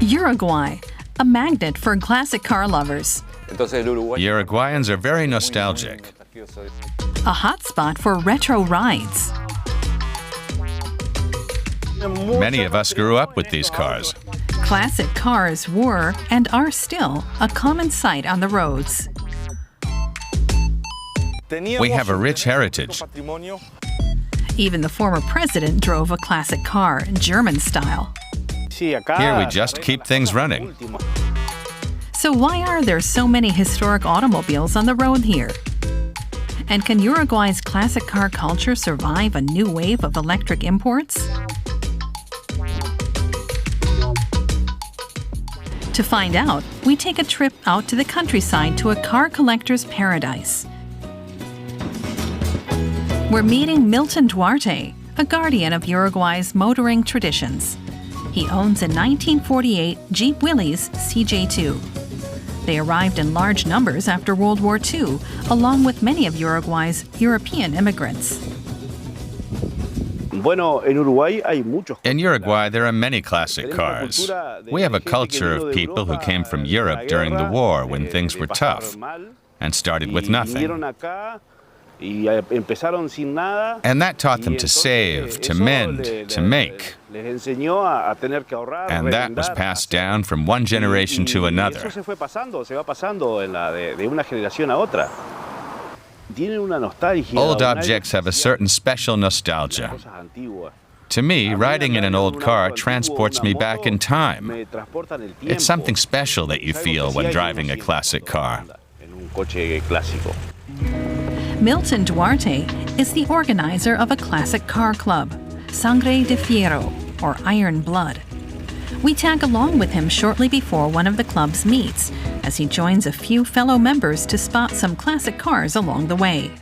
Uruguay, a magnet for classic car lovers. Uruguayans are very nostalgic. A hotspot for retro rides. Many of us grew up with these cars. Classic cars were, and are still, a common sight on the roads. We have a rich heritage. Even the former president drove a classic car, German style. Here we just keep things running. So why are there so many historic automobiles on the road here? And can Uruguay's classic car culture survive a new wave of electric imports? To find out, we take a trip out to the countryside to a car collector's paradise. We're meeting Milton Duarte, a guardian of Uruguay's motoring traditions. He owns a 1948 Jeep Willys CJ2. They arrived in large numbers after World War II, along with many of Uruguay's European immigrants. In Uruguay, there are many classic cars. We have a culture of people who came from Europe during the war when things were tough and started with nothing. And that taught them to save, to mend, to make. And that was passed down from one generation to another. Old objects have a certain special nostalgia. To me, riding in an old car transports me back in time. It's something special that you feel when driving a classic car. Milton Duarte is the organizer of a classic car club, Sangre de Fierro, or Iron Blood. We tag along with him shortly before one of the club's meets, as he joins a few fellow members to spot some classic cars along the way.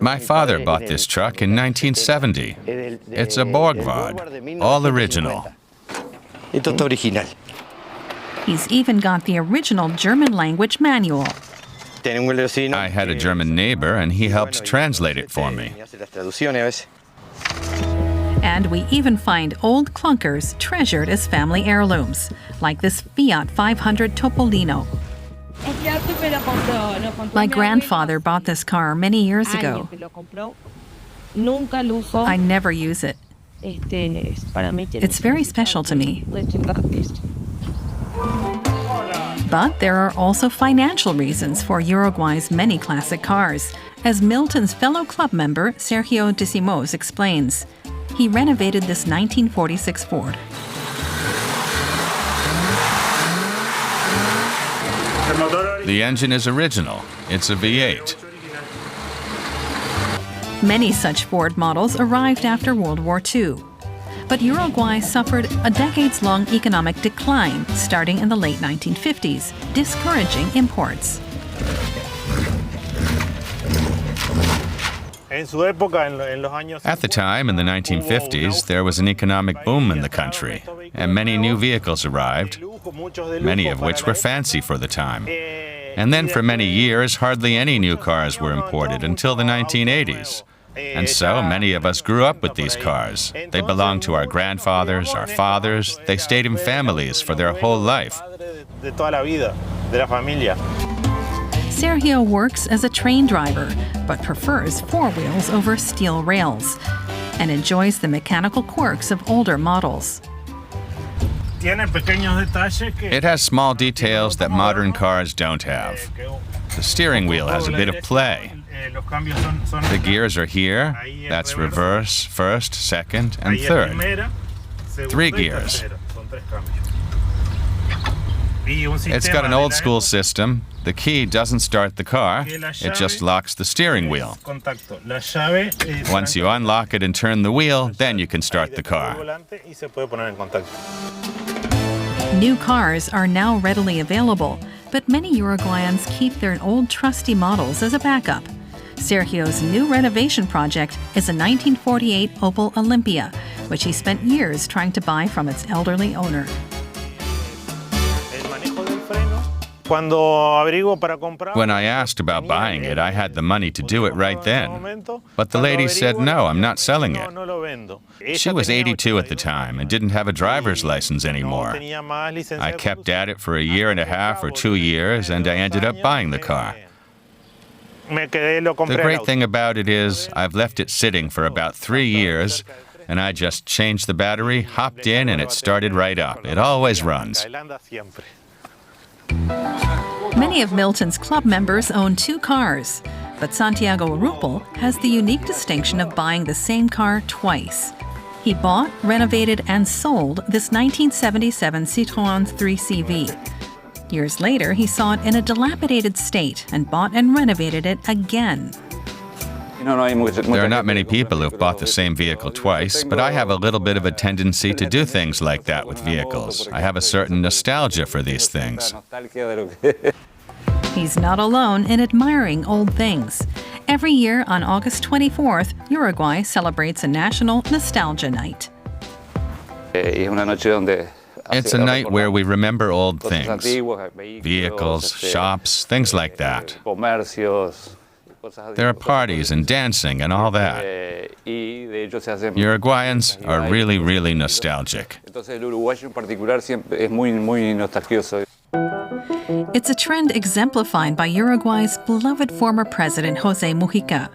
My father bought this truck in 1970. It's a Volkswagen, all original. He's even got the original German-language manual. I had a German neighbor, and he helped translate it for me. And we even find old clunkers treasured as family heirlooms, like this Fiat 500 Topolino. My grandfather bought this car many years ago. I never use it. It's very special to me. But there are also financial reasons for Uruguay's many classic cars, as Milton's fellow club member Sergio Decimos explains. He renovated this 1946 Ford. The engine is original. It's a V8. Many such Ford models arrived after World War II. But Uruguay suffered a decades-long economic decline starting in the late 1950s, discouraging imports. At the time, in the 1950s, there was an economic boom in the country, and many new vehicles arrived, many of which were fancy for the time. And then for many years, hardly any new cars were imported until the 1980s. And so many of us grew up with these cars. They belonged to our grandfathers, our fathers. They stayed in families for their whole life. Sergio works as a train driver, but prefers four wheels over steel rails, and enjoys the mechanical quirks of older models. It has small details that modern cars don't have. The steering wheel has a bit of play. The gears are here. That's reverse, first, second, and third. 3 gears. It's got an old-school system. The key doesn't start the car. It just locks the steering wheel. Once you unlock it and turn the wheel, then you can start the car. New cars are now readily available, but many Uruguayans keep their old trusty models as a backup. Sergio's new renovation project is a 1948 Opel Olympia, which he spent years trying to buy from its elderly owner. When I asked about buying it, I had the money to do it right then. But the lady said, no, I'm not selling it. She was 82 at the time and didn't have a driver's license anymore. I kept at it for a year and a half or 2 years, and I ended up buying the car. The great thing about it is I've left it sitting for about 3 years, and I just changed the battery, hopped in, and it started right up. It always runs. Many of Milton's club members own 2 cars, but Santiago Rupel has the unique distinction of buying the same car twice. He bought, renovated, and sold this 1977 Citroën 3CV. Years later, he saw it in a dilapidated state and bought and renovated it again. There are not many people who've bought the same vehicle twice, but I have a little bit of a tendency to do things like that with vehicles. I have a certain nostalgia for these things. He's not alone in admiring old things. Every year on August 24th, Uruguay celebrates a national nostalgia night. It's a night where we remember old things. Vehicles, shops, things like that. There are parties and dancing and all that. Uruguayans are really, really nostalgic. It's a trend exemplified by Uruguay's beloved former President Jose Mujica.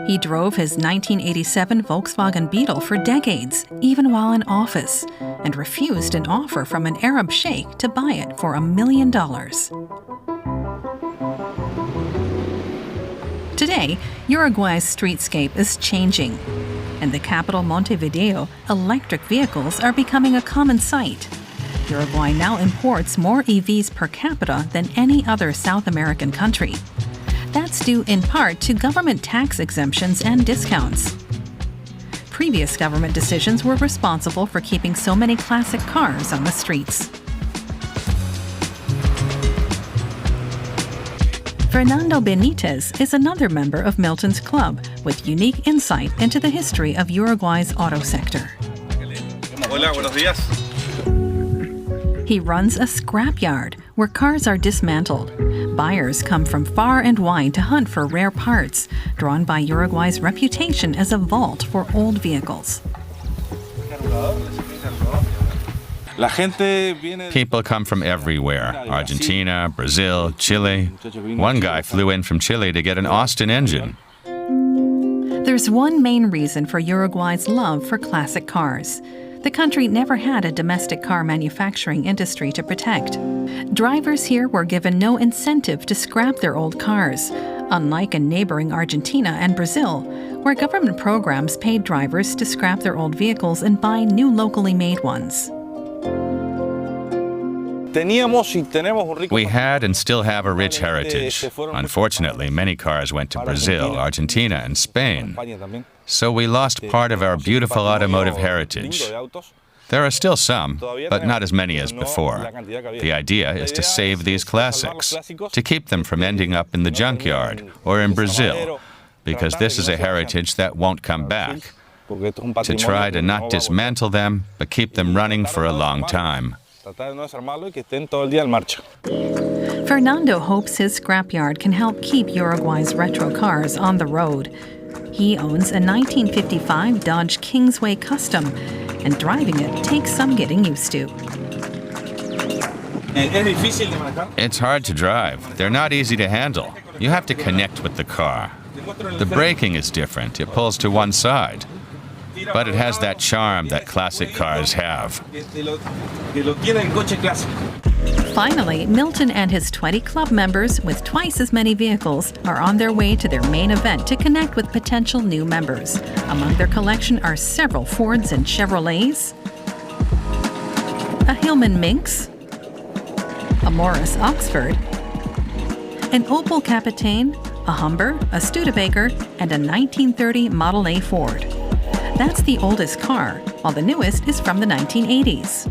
He drove his 1987 Volkswagen Beetle for decades, even while in office, and refused an offer from an Arab sheikh to buy it for $1 million. Today, Uruguay's streetscape is changing. In the capital Montevideo, electric vehicles are becoming a common sight. Uruguay now imports more EVs per capita than any other South American country. That's due in part to government tax exemptions and discounts. Previous government decisions were responsible for keeping so many classic cars on the streets. Fernando Benitez is another member of Milton's club with unique insight into the history of Uruguay's auto sector. Hola, buenos días. He runs a scrapyard where cars are dismantled. Buyers come from far and wide to hunt for rare parts, drawn by Uruguay's reputation as a vault for old vehicles. People come from everywhere: Argentina, Brazil, Chile. One guy flew in from Chile to get an Austin engine. There's one main reason for Uruguay's love for classic cars. The country never had a domestic car manufacturing industry to protect. Drivers here were given no incentive to scrap their old cars, unlike in neighboring Argentina and Brazil, where government programs paid drivers to scrap their old vehicles and buy new locally made ones. We had and still have a rich heritage. Unfortunately, many cars went to Brazil, Argentina, and Spain. So we lost part of our beautiful automotive heritage. There are still some, but not as many as before. The idea is to save these classics, to keep them from ending up in the junkyard or in Brazil, because this is a heritage that won't come back. To try to not dismantle them, but keep them running for a long time. Fernando hopes his scrapyard can help keep Uruguay's retro cars on the road. He owns a 1955 Dodge Kingsway Custom, and driving it takes some getting used to. It's hard to drive. They're not easy to handle. You have to connect with the car. The braking is different. It pulls to one side. But it has that charm that classic cars have. Finally, Milton and his 20 club members with twice as many vehicles are on their way to their main event to connect with potential new members. Among their collection are several Fords and Chevrolets, a Hillman Minx, a Morris Oxford, an Opel Capitaine, a Humber, a Studebaker, and a 1930 Model A Ford. That's the oldest car, while the newest is from the 1980s.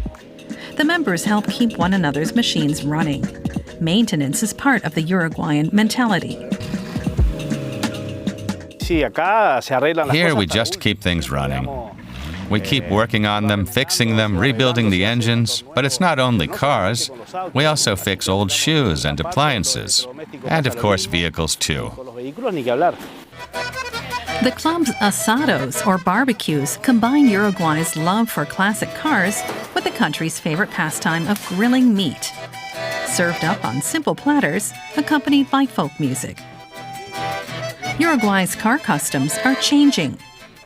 The members help keep one another's machines running. Maintenance is part of the Uruguayan mentality. Here we just keep things running. We keep working on them, fixing them, rebuilding the engines, but it's not only cars. We also fix old shoes and appliances, and of course vehicles too. The club's asados, or barbecues, combine Uruguay's love for classic cars with the country's favorite pastime of grilling meat, served up on simple platters accompanied by folk music. Uruguay's car customs are changing.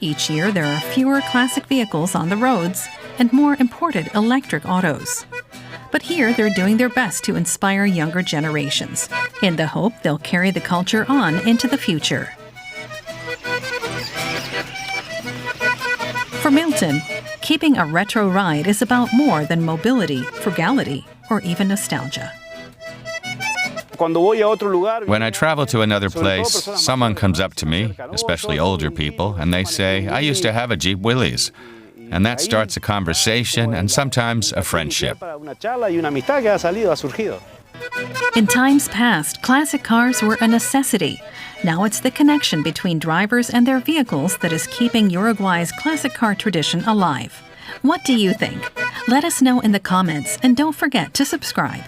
Each year there are fewer classic vehicles on the roads and more imported electric autos. But here they're doing their best to inspire younger generations, in the hope they'll carry the culture on into the future. For Milton, keeping a retro ride is about more than mobility, frugality, or even nostalgia. When I travel to another place, someone comes up to me, especially older people, and they say, "I used to have a Jeep Willys." And that starts a conversation and sometimes a friendship. In times past, classic cars were a necessity. Now it's the connection between drivers and their vehicles that is keeping Uruguay's classic car tradition alive. What do you think? Let us know in the comments, and don't forget to subscribe.